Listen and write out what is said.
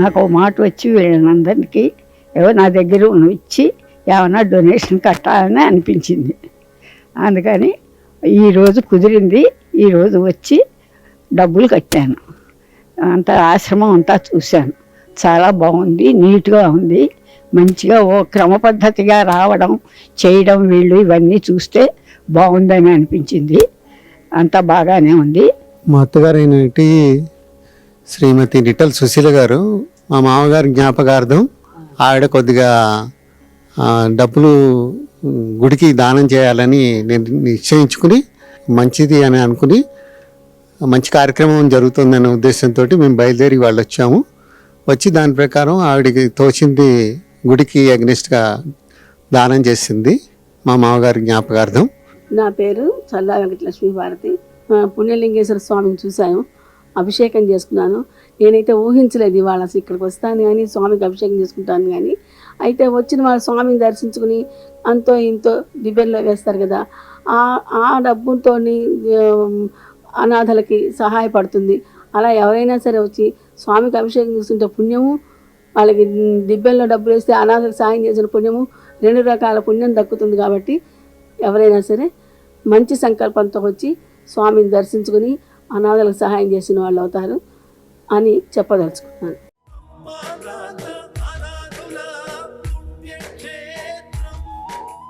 నాకు ఒక మాట వచ్చి వీళ్ళందరికీ ఏవో నా దగ్గర ఇచ్చి ఏమన్నా డొనేషన్ కట్టాలని అనిపించింది. అందుకని ఈరోజు కుదిరింది. ఈరోజు వచ్చి డబ్బులు కట్టాను. అంతా ఆశ్రమం అంతా చూశాను. చాలా బాగుంది, నీట్గా ఉంది. మంచిగా ఓ క్రమ పద్ధతిగా రావడం చేయడం వీళ్ళు ఇవన్నీ చూస్తే బాగుందని అనిపించింది. అంతా బాగానే ఉంది. మా అత్తగారైనటి శ్రీమతి నిట్టల్ సుశీల గారు మా మామగారి జ్ఞాపకార్థం ఆవిడ కొద్దిగా డబ్బులు గుడికి దానం చేయాలని నిశ్చయించుకుని మంచిది అని అనుకుని మంచి కార్యక్రమం జరుగుతుందనే ఉద్దేశంతో మేము బయలుదేరి వాళ్ళు వచ్చాము. వచ్చి దాని ప్రకారం ఆవిడకి తోచింది గుడికి అగ్నిస్ట్గా దానం చేసింది మా మామగారి జ్ఞాపకార్థం. నా పేరు చల్లా వెంకటలక్ష్మి భారతి. పుణ్యలింగేశ్వర స్వామిని చూశాను, అభిషేకం చేసుకున్నాను. నేనైతే ఊహించలేదు ఇవాళ అసలు ఇక్కడికి వస్తాను కానీ స్వామికి అభిషేకం చేసుకుంటాను కానీ. అయితే వచ్చిన వాళ్ళ స్వామిని దర్శించుకుని అంతో ఇంతో దిబ్బెల్లో వేస్తారు కదా, ఆ డబ్బుతో అనాథలకి సహాయపడుతుంది. అలా ఎవరైనా సరే వచ్చి స్వామికి అభిషేకం చేసుకుంటే పుణ్యము, వాళ్ళకి దిబ్బెల్లో డబ్బులు వేస్తే అనాథలకు సహాయం చేసిన పుణ్యము, 2 రకాల పుణ్యం దక్కుతుంది. కాబట్టి ఎవరైనా సరే మంచి సంకల్పంతో వచ్చి స్వామిని దర్శించుకుని అనాథలకు సహాయం చేసిన వాళ్ళు అవుతారు అని చెప్పదలుచుకున్నాను.